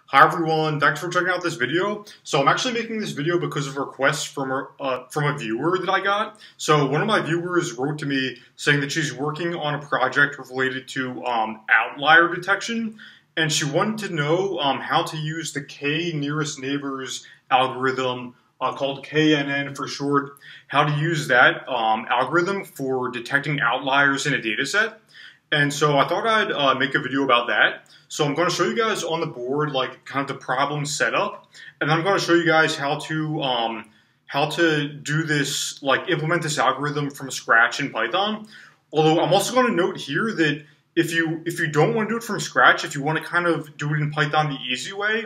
Hi everyone, thanks for checking out this video. So I'm actually making this video because of a request from a viewer that I got. So one of my viewers wrote to me saying that she's working on a project related to outlier detection, and she wanted to know how to use the K-nearest neighbors algorithm, called KNN for short, how to use that algorithm for detecting outliers in a data set. And so I thought I'd make a video about that. So I'm going to show you guys on the board like kind of the problem setup, and then I'm going to show you guys how to do this, like implement this algorithm from scratch in Python. Although I'm also going to note here that if you don't want to do it from scratch, if you want to kind of do it in Python the easy way,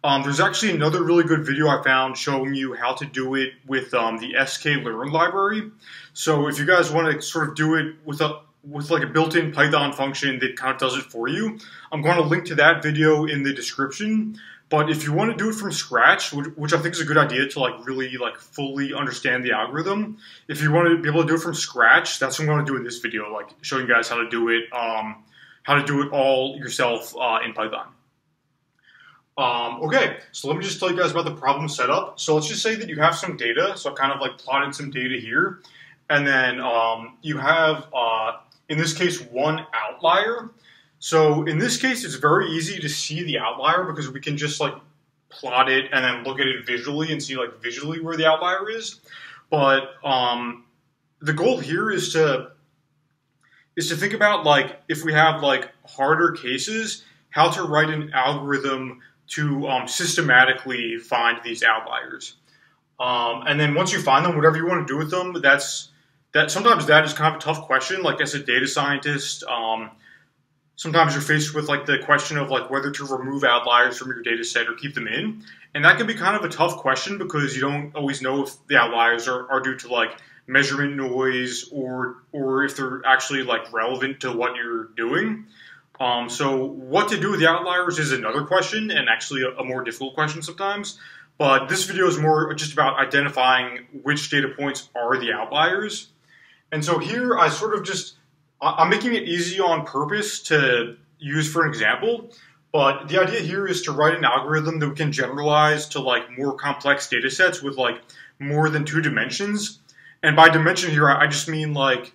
there's actually another really good video I found showing you how to do it with the sklearn library. So if you guys want to sort of do it with like a built-in Python function that kind of does it for you, I'm going to link to that video in the description. But if you want to do it from scratch, which I think is a good idea to like really like fully understand the algorithm, if you want to be able to do it from scratch, that's what I'm going to do in this video, like showing you guys how to do it all yourself in Python. Okay, so let me just tell you guys about the problem setup. So let's just say that you have some data. So I've kind of like plotted some data here, and then you have in this case, one outlier. So in this case, it's very easy to see the outlier because we can just like plot it and then look at it visually and see like visually where the outlier is. But the goal here is to think about like if we have like harder cases, how to write an algorithm to systematically find these outliers. And then once you find them, whatever you want to do with them, sometimes that is kind of a tough question. Like as a data scientist, sometimes you're faced with like the question of like whether to remove outliers from your data set or keep them in. And that can be kind of a tough question because you don't always know if the outliers are due to like measurement noise or if they're actually like relevant to what you're doing. So what to do with the outliers is another question, and actually a more difficult question sometimes. But this video is more just about identifying which data points are the outliers. And so here I'm making it easy on purpose to use for an example, but the idea here is to write an algorithm that we can generalize to like more complex data sets with like more than 2 dimensions. And by dimension here, I just mean like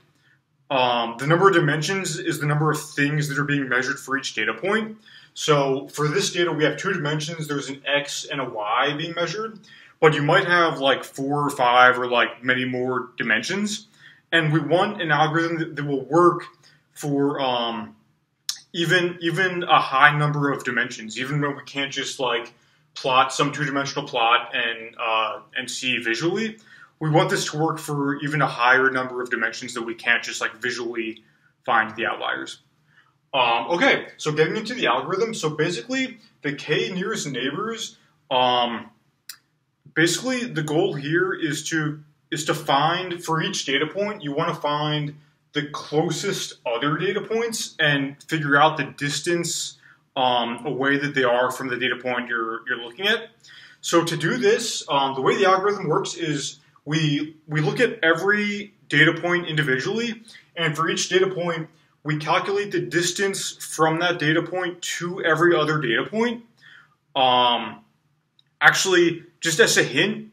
the number of dimensions is the number of things that are being measured for each data point. So for this data, we have 2 dimensions. There's an X and a Y being measured, but you might have like 4 or 5 or like many more dimensions. And we want an algorithm that will work for even a high number of dimensions, even though we can't just like plot some 2-dimensional plot and see visually. We want this to work for even a higher number of dimensions that we can't just like visually find the outliers. Okay, so getting into the algorithm. So basically, the K-nearest neighbors. Basically, the goal here is to find, for each data point, you want to find the closest other data points and figure out the distance away that they are from the data point you're looking at. So to do this, the way the algorithm works is we look at every data point individually, and for each data point, we calculate the distance from that data point to every other data point. Actually, just as a hint,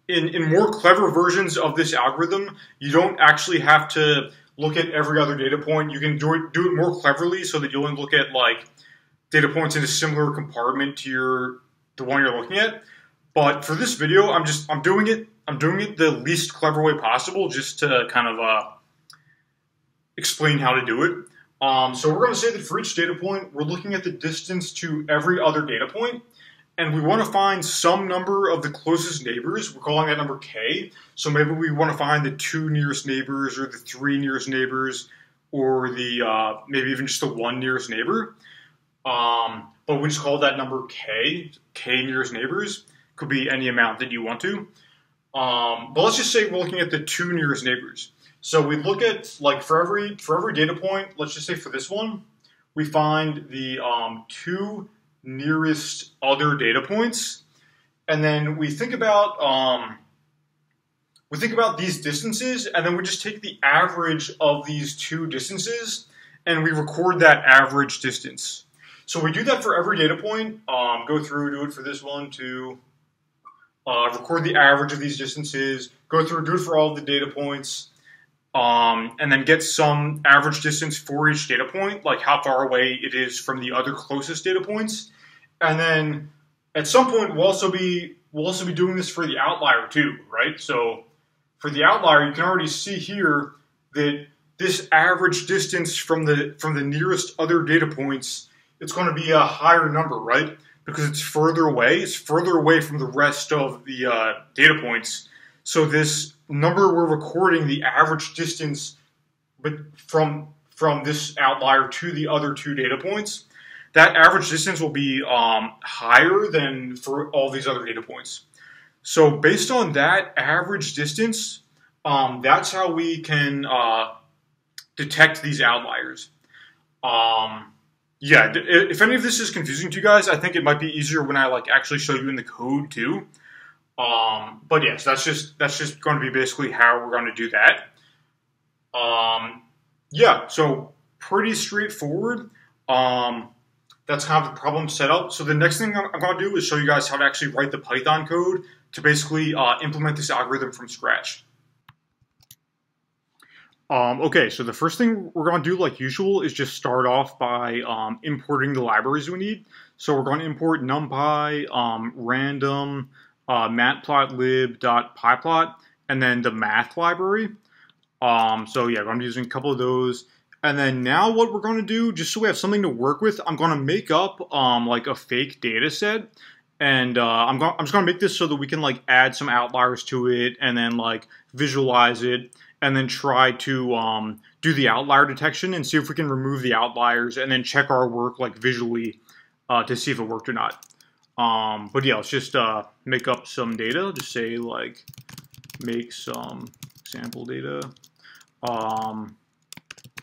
in more clever versions of this algorithm, you don't actually have to look at every other data point. You can do it more cleverly so that you only look at like data points in a similar compartment to the one you're looking at. But for this video, I'm doing it the least clever way possible, just to kind of explain how to do it. So we're going to say that for each data point, we're looking at the distance to every other data point. And we want to find some number of the closest neighbors. We're calling that number K. So maybe we want to find the 2 nearest neighbors or the 3 nearest neighbors or the maybe even just the 1 nearest neighbor. But we just call that number K. K nearest neighbors. Could be any amount that you want to. But let's just say we're looking at the 2 nearest neighbors. So we look at, like, for every data point, let's just say for this one, we find the 2 nearest other data points, and then we think about these distances, and then we just take the average of these 2 distances, and we record that average distance. So we do that for every data point. Go through, do it for this one, too. Record the average of these distances. Go through, do it for all of the data points. And then get some average distance for each data point, like how far away it is from the other closest data points. And then at some point, we'll also be doing this for the outlier too, right? So for the outlier, you can already see here that this average distance from the nearest other data points, it's going to be a higher number, right? Because it's further away. It's further away from the rest of the data points. So this number we're recording, the average distance from this outlier to the other two data points, that average distance will be higher than for all these other data points. So based on that average distance, that's how we can detect these outliers. Yeah, if any of this is confusing to you guys, I think it might be easier when I actually show you in the code too. But yes, that's just going to be basically how we're going to do that. Yeah, so pretty straightforward. That's kind of the problem set up. So the next thing I'm going to do is show you guys how to actually write the Python code to basically implement this algorithm from scratch. Okay, so the first thing we're going to do, like usual, is just start off by importing the libraries we need. So we're going to import numpy, random, matplotlib.pyplot, and then the math library. So yeah, I'm using a couple of those. And then now what we're going to do, just so we have something to work with, I'm going to make up like a fake data set. And I'm just going to make this so that we can add some outliers to it and then visualize it and then try to do the outlier detection and see if we can remove the outliers and then check our work visually to see if it worked or not. But yeah, let's just make up some data. Just say make some sample data.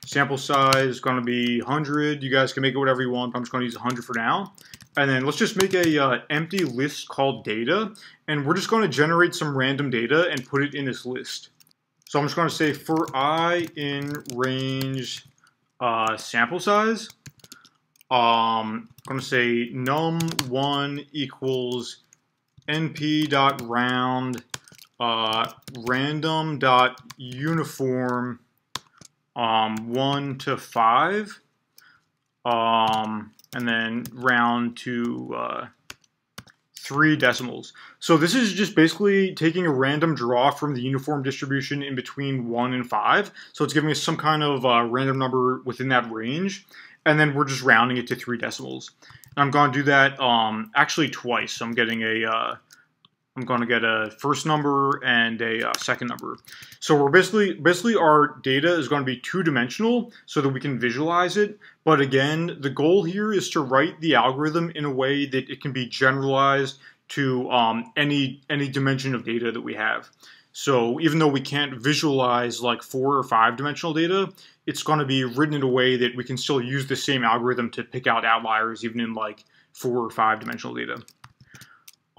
Sample size is going to be 100. You guys can make it whatever you want. I'm just going to use 100 for now. And then let's just make a empty list called data. And we're just going to generate some random data and put it in this list. So I'm just going to say for I in range sample size. I'm going to say num1 equals np.round random.uniform 1 to 5 and then round to 3 decimals. So this is just basically taking a random draw from the uniform distribution in between 1 and 5. So it's giving us some kind of random number within that range. And then we're just rounding it to 3 decimals. And I'm going to do that actually twice. So I'm getting I'm going to get a first number and a second number. So we're basically our data is going to be 2-dimensional so that we can visualize it. But again, the goal here is to write the algorithm in a way that it can be generalized to any dimension of data that we have. So even though we can't visualize 4 or 5-dimensional data, it's going to be written in a way that we can still use the same algorithm to pick out outliers even in 4 or 5-dimensional data.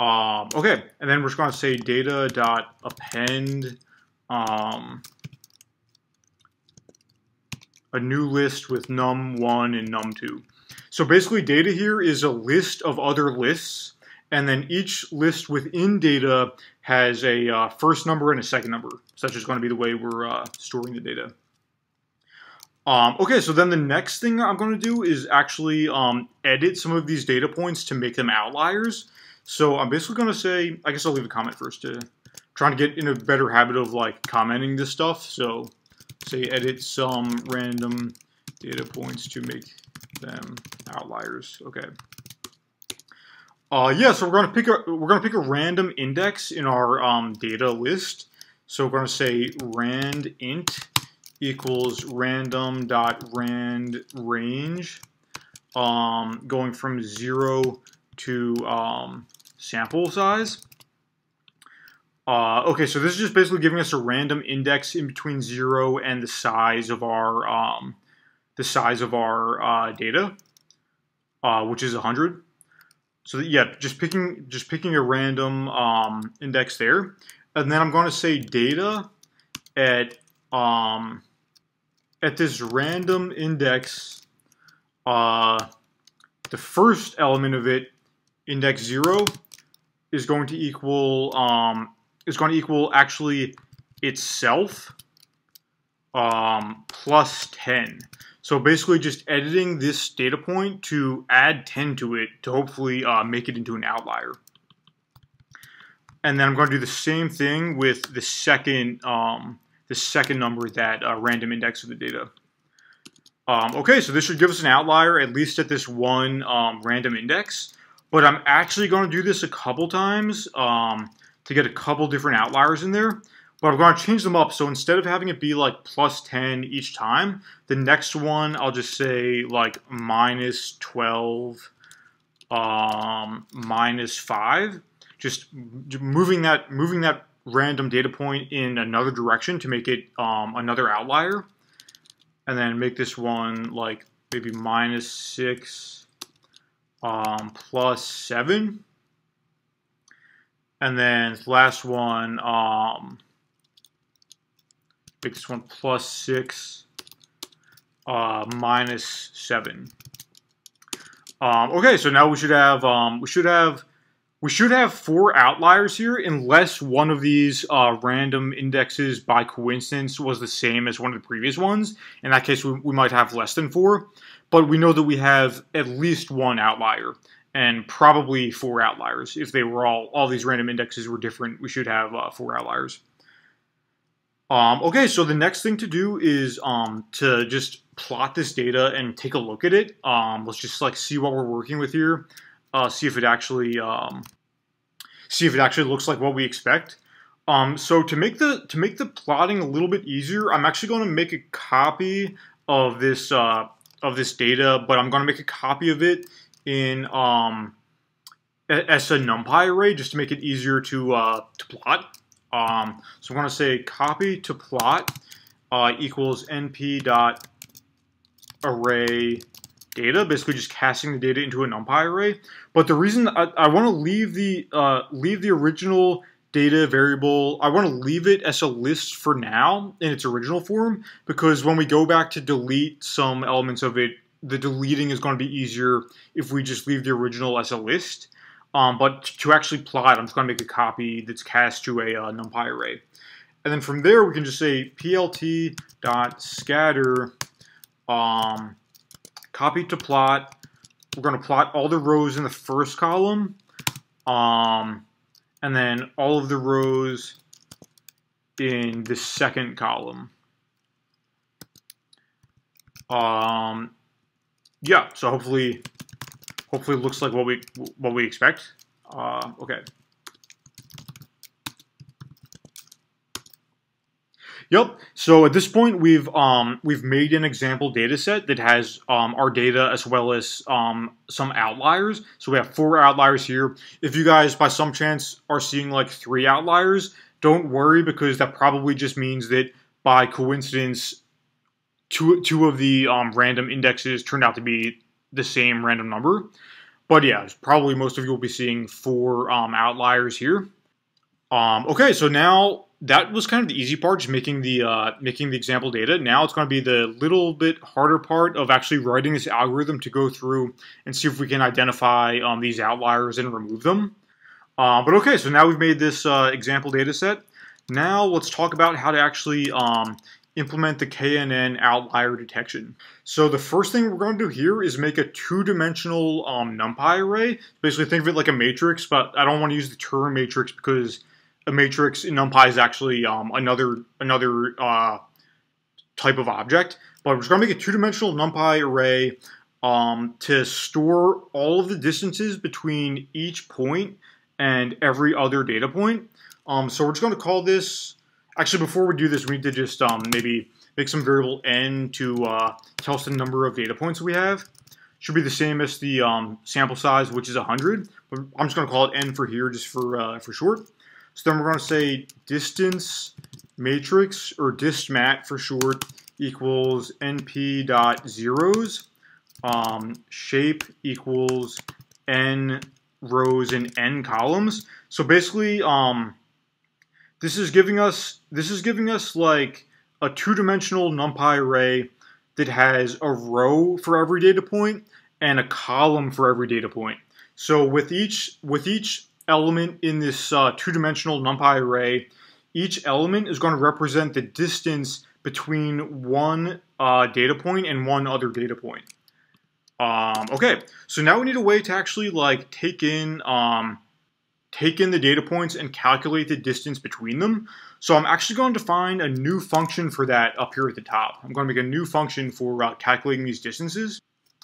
Okay, and then we're just going to say data.append a new list with num1 and num2. So basically data here is a list of other lists, and then each list within data has a first number and a second number. So that's just going to be the way we're storing the data. Okay, so then the next thing I'm going to do is actually edit some of these data points to make them outliers. So I'm basically going to say, I guess I'll leave a comment first to try to get in a better habit of commenting this stuff. So say edit some random data points to make them outliers. Okay. Yeah, so we're going to pick a random index in our data list. So we're going to say rand int equals random.rand_range, going from 0 to sample size. Okay, so this is just basically giving us a random index in between 0 and the size of our data, which is 100. So yeah, just picking a random index there, and then I'm going to say data at this random index the first element of it, index 0, is going to equal actually itself plus 10. So basically just editing this data point to add 10 to it to hopefully make it into an outlier. And then I'm going to do the same thing with the second number, that random index of the data. Okay, so this should give us an outlier, at least at this one random index. But I'm actually going to do this a couple times to get a couple different outliers in there. But I'm going to change them up. So instead of having it be like plus 10 each time, the next one I'll just say like minus 12, minus 5. Just moving that random data point in another direction to make it another outlier. And then make this one like maybe minus 6 plus 7. And then the last one, make this one plus 6 minus 7. Okay, so now we should have 4 outliers here, unless one of these random indexes by coincidence was the same as one of the previous ones. In that case, we might have less than 4. But we know that we have at least 1 outlier, and probably 4 outliers. If they were all these random indexes were different, we should have 4 outliers. Okay, so the next thing to do is to just plot this data and take a look at it. Let's just like see what we're working with here. See if it actually looks like what we expect. So to make the plotting a little bit easier, I'm actually going to make a copy of this data, but I'm going to make a copy of it in as a NumPy array just to make it easier to plot. So I'm going to say copy to plot equals np.array data, basically just casting the data into a NumPy array. But the reason I want to leave the original data variable, I want to leave it as a list for now in its original form, because when we go back to delete some elements of it, the deleting is going to be easier if we just leave the original as a list. But to actually plot, I'm just going to make a copy that's cast to a NumPy array. And then from there, we can just say plt.scatter copy to plot. We're going to plot all the rows in the first column, and then all of the rows in the second column. Yeah, so hopefully it looks like what we expect. Okay. Yep. So at this point, we've made an example data set that has our data as well as some outliers. So we have 4 outliers here. If you guys, by some chance, are seeing like 3 outliers, don't worry, because that probably just means that by coincidence, two of the random indexes turned out to be the same random number. But yeah, probably most of you will be seeing 4 outliers here. Okay, so now that was kind of the easy part, just making the example data. Now it's going to be the little bit harder part of actually writing this algorithm to go through and see if we can identify these outliers and remove them. But okay, so now we've made this example data set. Now let's talk about how to actually implement the KNN outlier detection. So the first thing we're going to do here is make a 2-dimensional NumPy array. Basically think of it like a matrix, but I don't want to use the term matrix because a matrix in NumPy is actually another type of object. But we're just going to make a 2-dimensional NumPy array to store all of the distances between each point and every other data point. So we're just going to call this. Actually, before we do this, we need to just maybe make some variable n to tell us the number of data points we have. Should be the same as the sample size, which is 100. But I'm just going to call it n for here, just for short. So then we're going to say distance matrix, or distmat for short, equals np.zeros. Shape equals n rows and n columns. So basically, this is giving us like a 2-dimensional NumPy array that has a row for every data point and a column for every data point. So with each element in this two-dimensional NumPy array, each element is going to represent the distance between one data point and one other data point. Okay, so now we need a way to actually like take in the data points and calculate the distance between them. So I'm actually going to define a new function for that up here at the top. I'm going to make a new function for calculating these distances.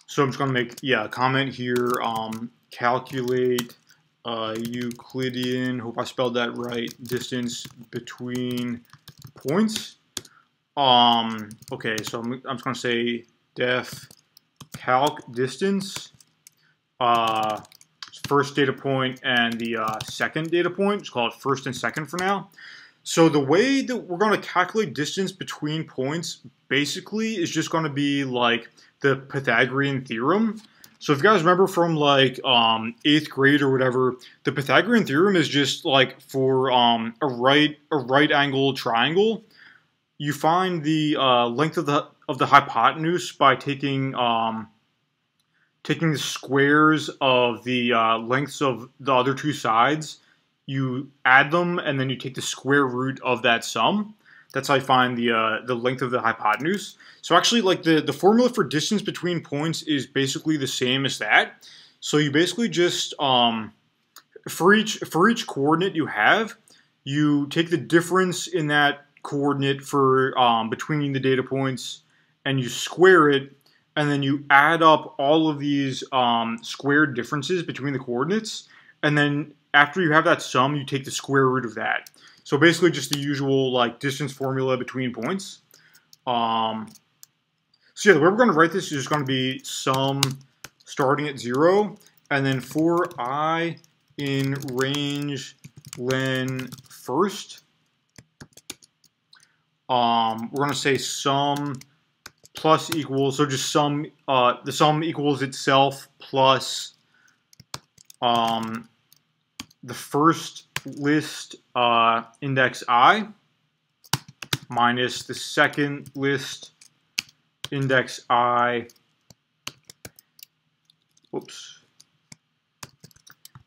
So I'm just going to make, a comment here, calculate Euclidean, hope I spelled that right, distance between points. Okay, so I'm just going to say def calc distance, first data point and the second data point. Just call it first and second for now. So the way that we're going to calculate distance between points basically is just going to be like the Pythagorean theorem. So if you guys remember from like 8th grade or whatever, the Pythagorean theorem is just like for a right angle triangle. You find the length of the hypotenuse by taking the squares of the lengths of the other two sides. You add them, and then you take the square root of that sum. That's how you find the length of the hypotenuse. So actually, like the formula for distance between points is basically the same as that. So you basically just for each coordinate you have, you take the difference in that coordinate for between the data points, and you square it, and then you add up all of these squared differences between the coordinates, and then after you have that sum, you take the square root of that. So basically just the usual like distance formula between points. So yeah, the way we're going to write this is just going to be sum starting at 0, and then for I in range len first, we're going to say sum plus equals, so just sum, the sum equals itself plus the first list index I minus the second list index I,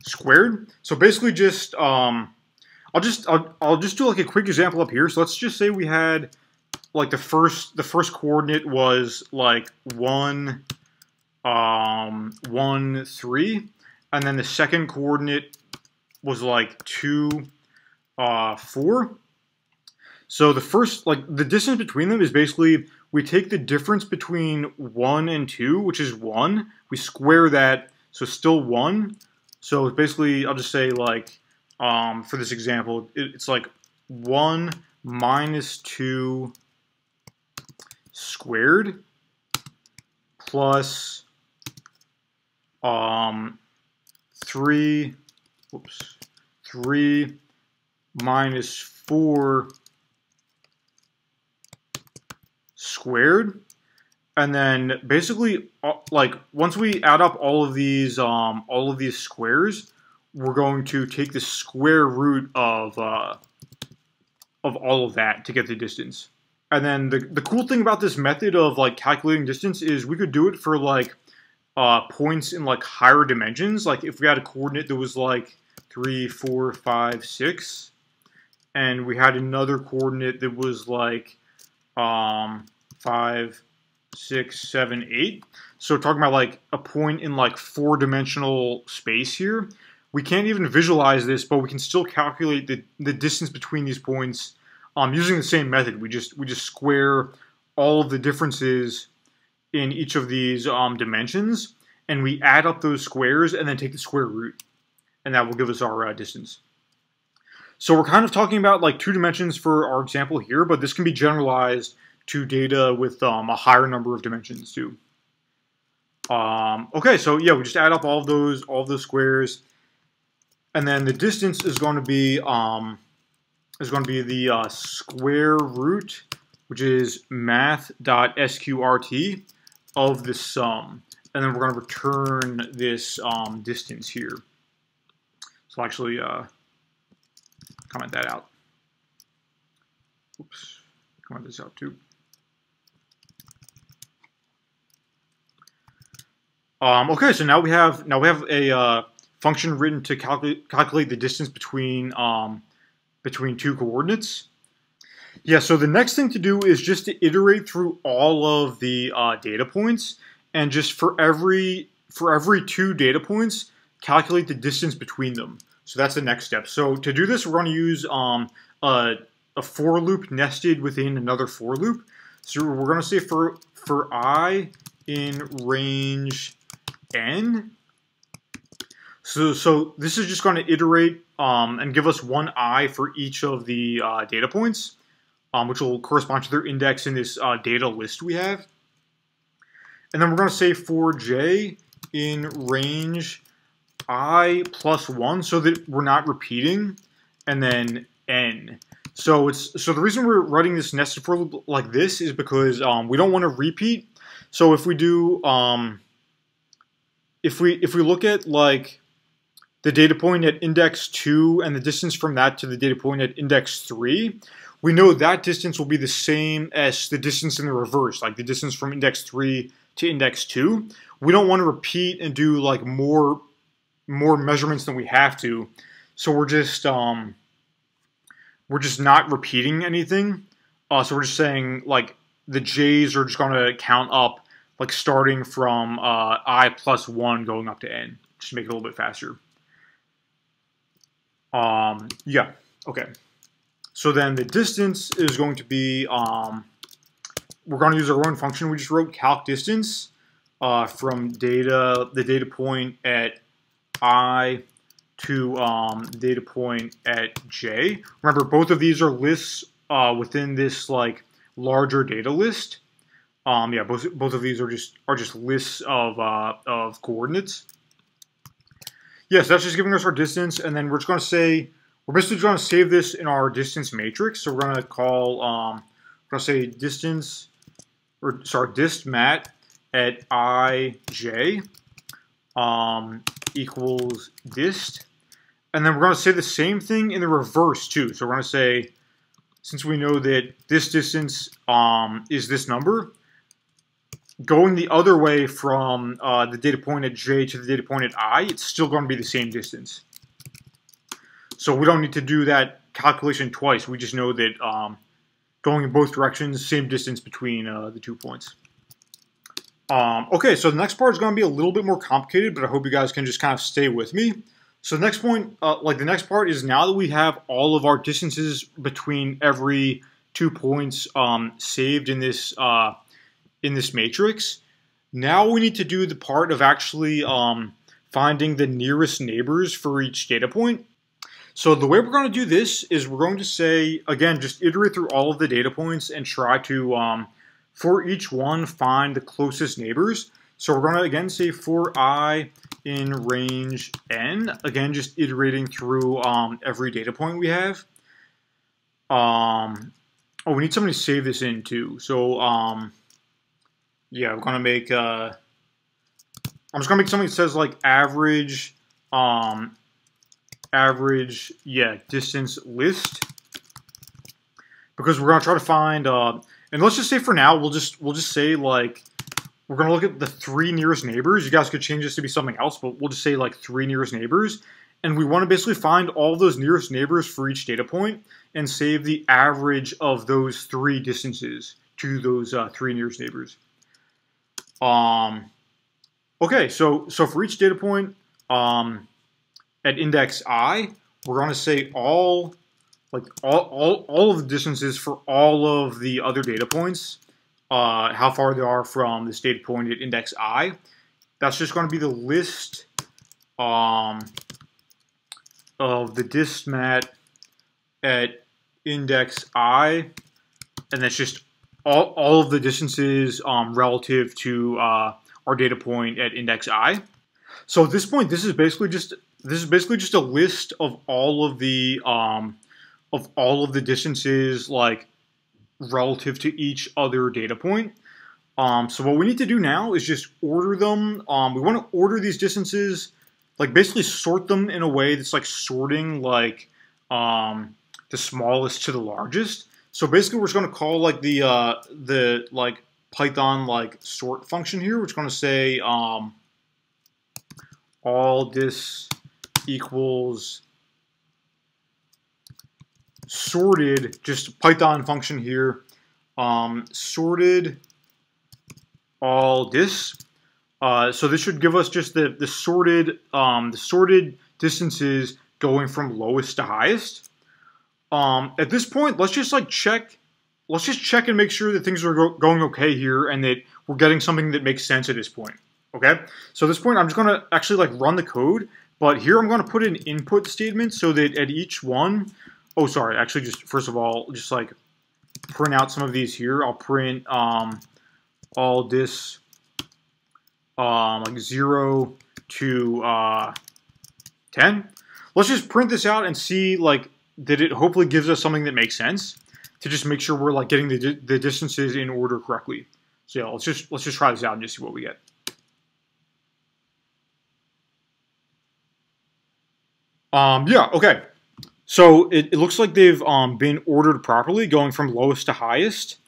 squared. So basically just I'll just do like a quick example up here. So let's just say we had like the first coordinate was like 1, 1, 3, and then the second coordinate was like 2, 4. So the first, like the distance between them is basically we take the difference between 1 and 2, which is 1. We square that, so still 1. So basically, I'll just say like for this example, it's like 1 minus 2 squared plus 3 minus 4 squared. And then basically, like once we add up all of these squares, we're going to take the square root of all of that to get the distance. And then the cool thing about this method of like calculating distance is we could do it for like points in like higher dimensions. Like if we had a coordinate that was like 3, 4, 5, 6, and we had another coordinate that was like 5, 6, 7, 8. So we're talking about like a point in like 4-dimensional space here. We can't even visualize this, but we can still calculate the distance between these points using the same method. We just square all of the differences in each of these dimensions, and we add up those squares and then take the square root, and that will give us our distance. So we're kind of talking about like 2 dimensions for our example here, but this can be generalized to data with a higher number of dimensions too. Okay, so yeah, we just add up all of those squares, and then the distance is going to be the square root, which is math.sqrt of the sum, and then we're going to return this distance here. So I'll actually comment that out. Oops, comment this out too. Okay, so now we have a function written to calculate the distance between between two coordinates. Yeah, so the next thing to do is just to iterate through all of the data points, and just for every two data points, calculate the distance between them. So that's the next step. So to do this, we're going to use a for loop nested within another for loop. So we're going to say for I in range n. So this is just going to iterate and give us one I for each of the data points, which will correspond to their index in this data list we have. And then we're going to say for j in range I plus 1, so that we're not repeating, and then n. So the reason we're writing this nested for loop like this is because we don't want to repeat. So if we do if we look at like the data point at index 2 and the distance from that to the data point at index 3, we know that distance will be the same as the distance in the reverse, like the distance from index 3 to index 2. We don't want to repeat and do like more measurements than we have to. So we're just not repeating anything. So we're just saying like the j's are just going to count up, like starting from I plus 1 going up to n, just to make it a little bit faster. Yeah, okay. So then the distance is going to be, we're going to use our own function we just wrote, calc distance, from the data point at I to data point at j. Remember, both of these are lists within this like larger data list. Yeah, both of these are just lists of coordinates. Yes, that's just giving us our distance, and then we're just going to say, we're basically going to save this in our distance matrix. So we're going to call, we're going to say distance, or sorry, dist mat at ij equals dist, and then we're going to say the same thing in the reverse too. So we're going to say, since we know that this distance is this number, going the other way from the data point at j to the data point at I, it's still going to be the same distance. So we don't need to do that calculation twice. We just know that going in both directions, same distance between the 2 points. Okay, so the next part is going to be a little bit more complicated, but I hope you guys can just kind of stay with me. So the next point, the next part is, now that we have all of our distances between every 2 points saved in this matrix, now we need to do the part of actually finding the nearest neighbors for each data point. So the way we're going to do this is we're going to say, again, just iterate through all of the data points and try to, for each one, find the closest neighbors. So we're going to, again, say for I in range n, again, just iterating through every data point we have. Oh, we need somebody to save this in, too. So, yeah, we're going to make, I'm just going to make something that says, like, average, yeah, distance list, because we're going to try to find, and let's just say for now, we'll just say, like, we're going to look at the 3 nearest neighbors. You guys could change this to be something else, but we'll just say, like, 3 nearest neighbors, and we want to basically find all those nearest neighbors for each data point and save the average of those 3 distances to those 3 nearest neighbors. Okay, so for each data point, at index I, we're going to say all of the distances for all of the other data points, how far they are from this data point at index I. That's just going to be the list of the dist mat at index I, and that's just all of the distances relative to our data point at index I. So at this point, this is basically just a list of all of the distances, like, relative to each other data point. So what we need to do now is just order them. We want to order these distances, like, basically sort them in a way that's like sorting, like, the smallest to the largest. So basically, we're just going to call, like, the like Python, like, sort function here, which is going to say all this equals sorted, just Python function here, sorted all this. So this should give us just the sorted distances going from lowest to highest. At this point, let's just check and make sure that things are going okay here and that we're getting something that makes sense at this point. Okay, so at this point, I'm just gonna actually run the code, but here I'm gonna put an input statement so that at each one, oh sorry, actually just first of all, just print out some of these here. I'll print all this 0 to 10. Let's just print this out and see that it hopefully gives us something that makes sense to just make sure we're getting the distances in order correctly. So yeah, let's just try this out and just see what we get. Yeah, okay. So it looks like they've been ordered properly, going from lowest to highest.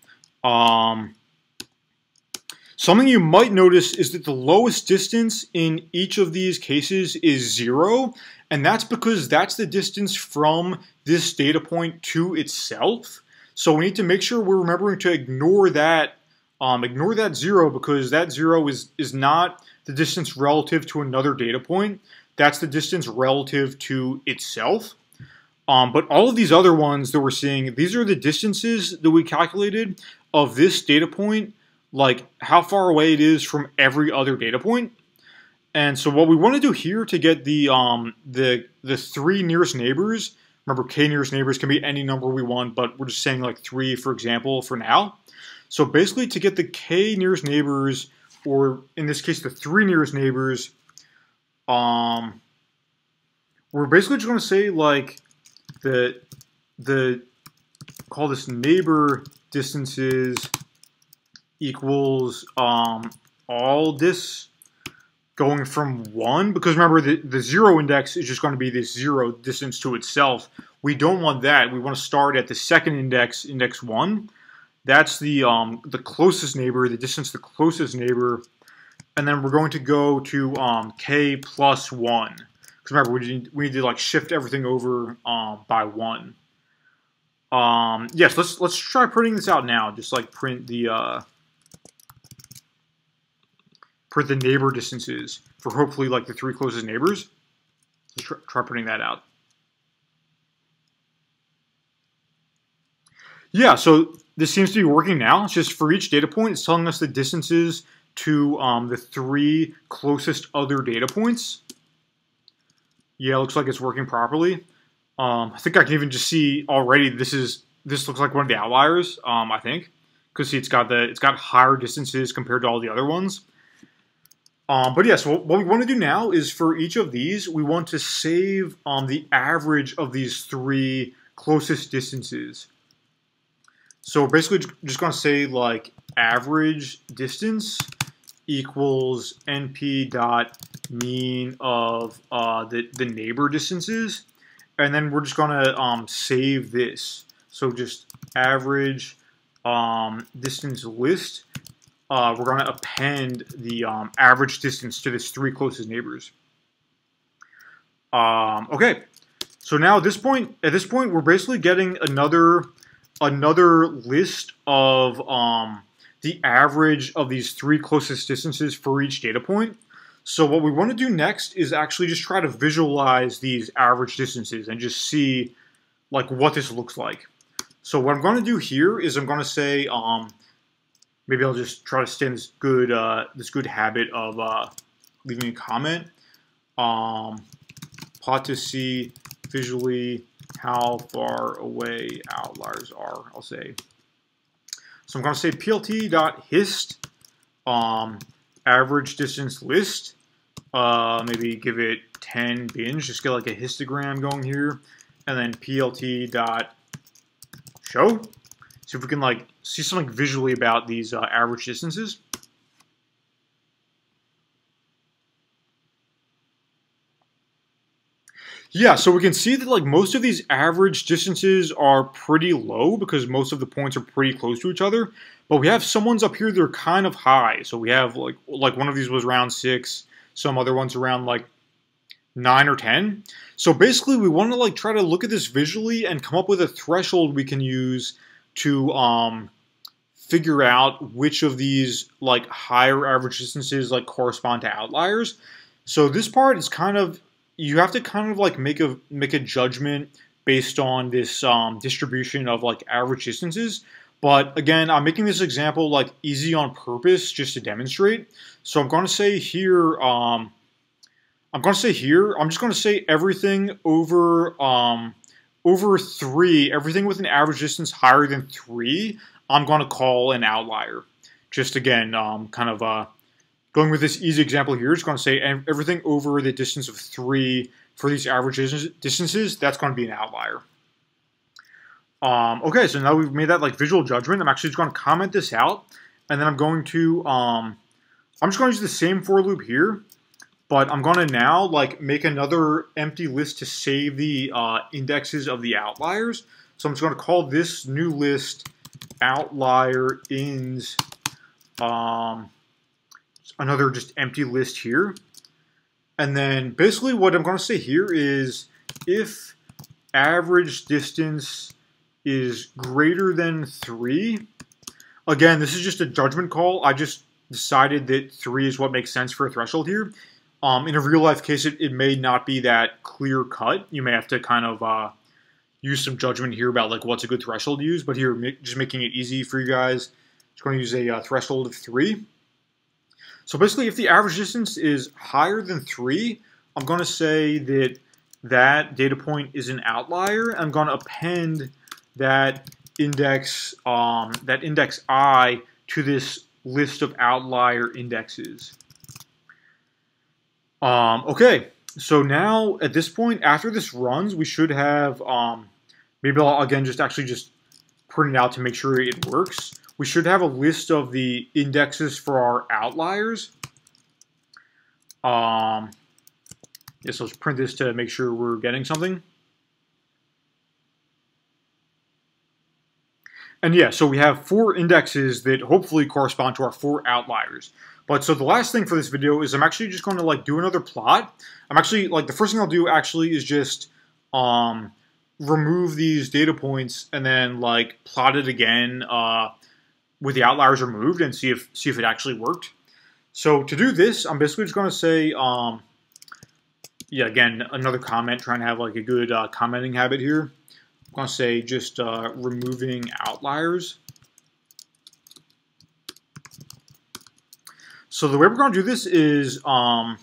Something you might notice is that the lowest distance in each of these cases is 0, and that's because that's the distance from this data point to itself. So we need to make sure we're remembering to ignore that 0, because that 0 is not the distance relative to another data point. That's the distance relative to itself. But all of these other ones that we're seeing, these are the distances that we calculated of this data point, how far away it is from every other data point. And so what we want to do here to get the 3 nearest neighbors, remember k nearest neighbors can be any number we want, but we're just saying 3 for example for now. So basically to get the k nearest neighbors, or in this case the 3 nearest neighbors, we're basically just going to say call this neighbor distances equals all this going from 1, because remember the 0 index is just going to be this 0 distance to itself. We don't want that. We want to start at the second index, index 1. That's the closest neighbor, the distance to the closest neighbor, and then we're going to go to k plus 1. Because remember, we need to shift everything over by 1. Yes, let's try printing this out now. Just print the neighbor distances for hopefully the 3 closest neighbors. Let's try printing that out. Yeah, so this seems to be working now. It's just for each data point, it's telling us the distances to the 3 closest other data points. Yeah, it looks like it's working properly. I think I can even just see already this looks like one of the outliers. I think, because see, it's got higher distances compared to all the other ones. But yeah, so what we want to do now is for each of these, we want to save the average of these 3 closest distances. So we're basically just going to say average distance equals np dot mean of the neighbor distances, and then we're just going to save this. So just average distance list. We're going to append the average distance to this 3 closest neighbors. Okay, so now at this point, we're basically getting another list of the average of these 3 closest distances for each data point. So what we want to do next is actually just try to visualize these average distances and just see what this looks like. So what I'm going to do here is I'm going to say maybe I'll just try to stay in this good habit of leaving a comment. Plot to see visually how far away outliers are, I'll say. So I'm going to say plt.hist average distance list. Maybe give it 10 bins, just get a histogram going here, and then plt.show. See if we can see something visually about these average distances. Yeah, so we can see that most of these average distances are pretty low because most of the points are pretty close to each other. But we have some ones up here that are kind of high. So we have like one of these was around 6, some other ones around 9 or 10. So basically we want to like try to look at this visually and come up with a threshold we can use to figure out which of these like higher average distances like correspond to outliers. So this part is kind of, you have to kind of like make a judgment based on this distribution of like average distances. But again, I'm making this example like easy on purpose just to demonstrate. So I'm going to say here, I'm just going to say everything over 3, everything with an average distance higher than 3, I'm going to call an outlier. Just again, kind of going with this easy example here, it's going to say everything over the distance of 3 for these average distances, that's going to be an outlier. Okay, so now we've made that like visual judgment. I'm actually just going to comment this out, and then I'm going to, I'm just going to use the same for loop here, but I'm going to now like make another empty list to save the indexes of the outliers. So I'm just going to call this new list outlier ins, another just empty list here. And then basically what I'm going to say here is if average distance is greater than 3, again, this is just a judgment call. I just decided that 3 is what makes sense for a threshold here. In a real life case, it may not be that clear cut. You may have to kind of use some judgment here about like what's a good threshold to use. But here, just making it easy for you guys, just going to use a threshold of 3. So basically, if the average distance is higher than 3, I'm going to say that that data point is an outlier. I'm going to append that index I to this list of outlier indexes. Okay, so now at this point, after this runs, we should have, maybe I'll again just print it out to make sure it works. We should have a list of the indexes for our outliers. Yes, let's print this to make sure we're getting something. And yeah, so we have 4 indexes that hopefully correspond to our 4 outliers. But so the last thing for this video is I'm actually just going to like do another plot. I'm actually like the first thing I'll do actually is just remove these data points and then like plot it again with the outliers removed and see if it actually worked. So to do this, I'm basically just going to say yeah, again, another comment, trying to have like a good commenting habit here. I'm going to say just removing outliers. So the way we're going to do this is, and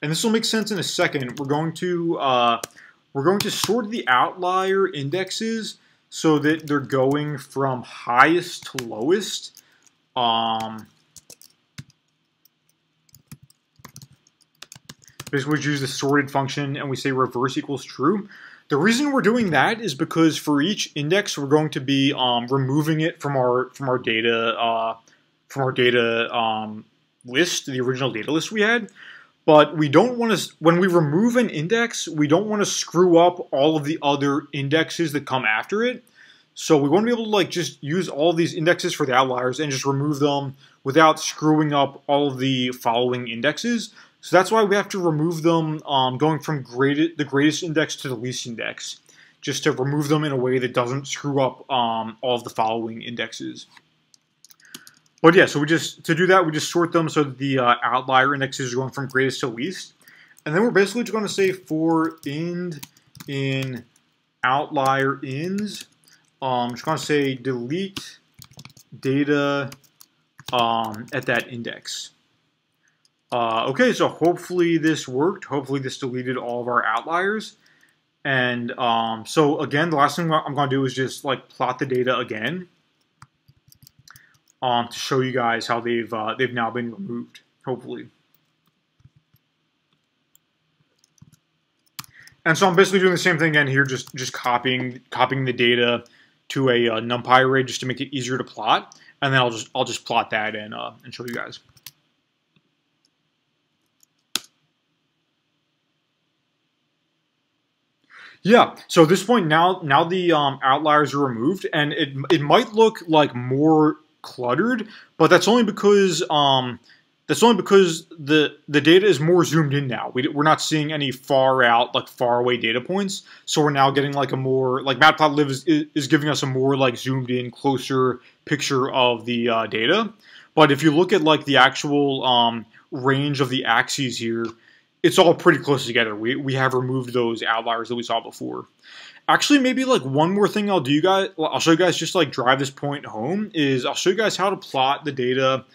this will make sense in a second, we're going to sort the outlier indexes so that they're going from highest to lowest. Basically, we use the sorted function and we say reverse equals true. The reason we're doing that is because for each index, we're going to be removing it from our data list, the original data list we had. But we don't want to, when we remove an index, we don't want to screw up all of the other indexes that come after it. So we want to be able to like just use all of these indexes for the outliers and just remove them without screwing up all of the following indexes. So that's why we have to remove them going from the greatest index to the least index, just to remove them in a way that doesn't screw up all of the following indexes. But yeah, so to do that, we just sort them so that the outlier indexes are going from greatest to least. And then we're basically just going to say for ind in outlier ins, I'm just going to say delete data at that index. Okay, so hopefully this worked. Hopefully this deleted all of our outliers. And so again, the last thing I'm going to do is just like plot the data again. To show you guys how they've now been removed, hopefully. And so I'm basically doing the same thing again here, just copying the data to a NumPy array just to make it easier to plot, and then I'll just plot that and show you guys. Yeah, so at this point now the outliers are removed, and it might look like more cluttered, but that's only because That's only because the data is more zoomed in now. We're not seeing any far out, like far away data points. So we're now getting like a more, like Matplotlib is giving us a more like zoomed in, closer picture of the data. But if you look at like the actual range of the axes here, it's all pretty close together. We have removed those outliers that we saw before. Actually, maybe like one more thing I'll show you guys just like drive this point home is I'll show you guys how to plot the data.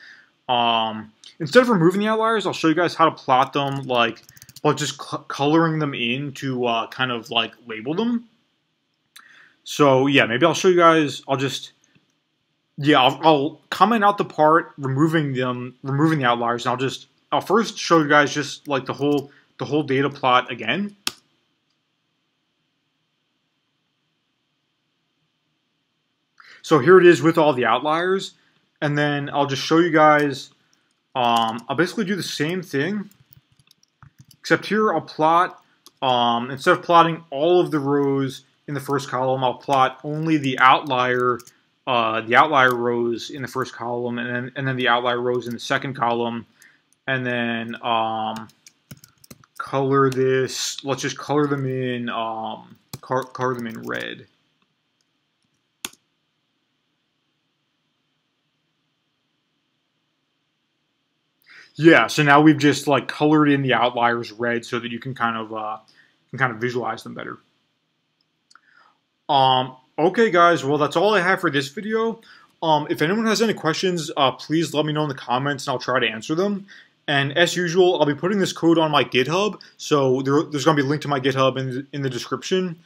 Instead of removing the outliers, I'll show you guys how to plot them, like, well, just coloring them in to kind of like label them. So yeah, maybe I'll show you guys. I'll comment out the part removing the outliers, and I'll first show you guys just like the whole data plot again. So here it is with all the outliers, and then I'll just show you guys. I'll basically do the same thing, except here I'll plot, instead of plotting all of the rows in the first column, I'll plot only the outlier rows in the first column, and then the outlier rows in the second column, and then color this. Let's just color them in red. Yeah, so now we've just like colored in the outliers red so that you can kind of visualize them better. Okay, guys. Well, that's all I have for this video. If anyone has any questions, please let me know in the comments, and I'll try to answer them. And as usual, I'll be putting this code on my GitHub, so there's going to be a link to my GitHub in the description.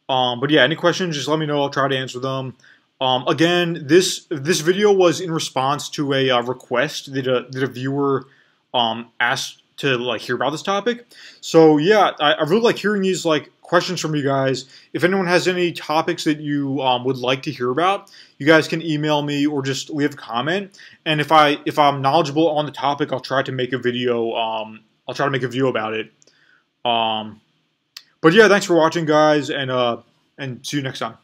But yeah, any questions, just let me know. I'll try to answer them. Again, this video was in response to a request that a viewer asked to like hear about this topic. So yeah, I really like hearing these like questions from you guys. If anyone has any topics that you would like to hear about, you guys can email me or just leave a comment. And if I'm knowledgeable on the topic, I'll try to make a video. About it. But yeah, thanks for watching, guys, and see you next time.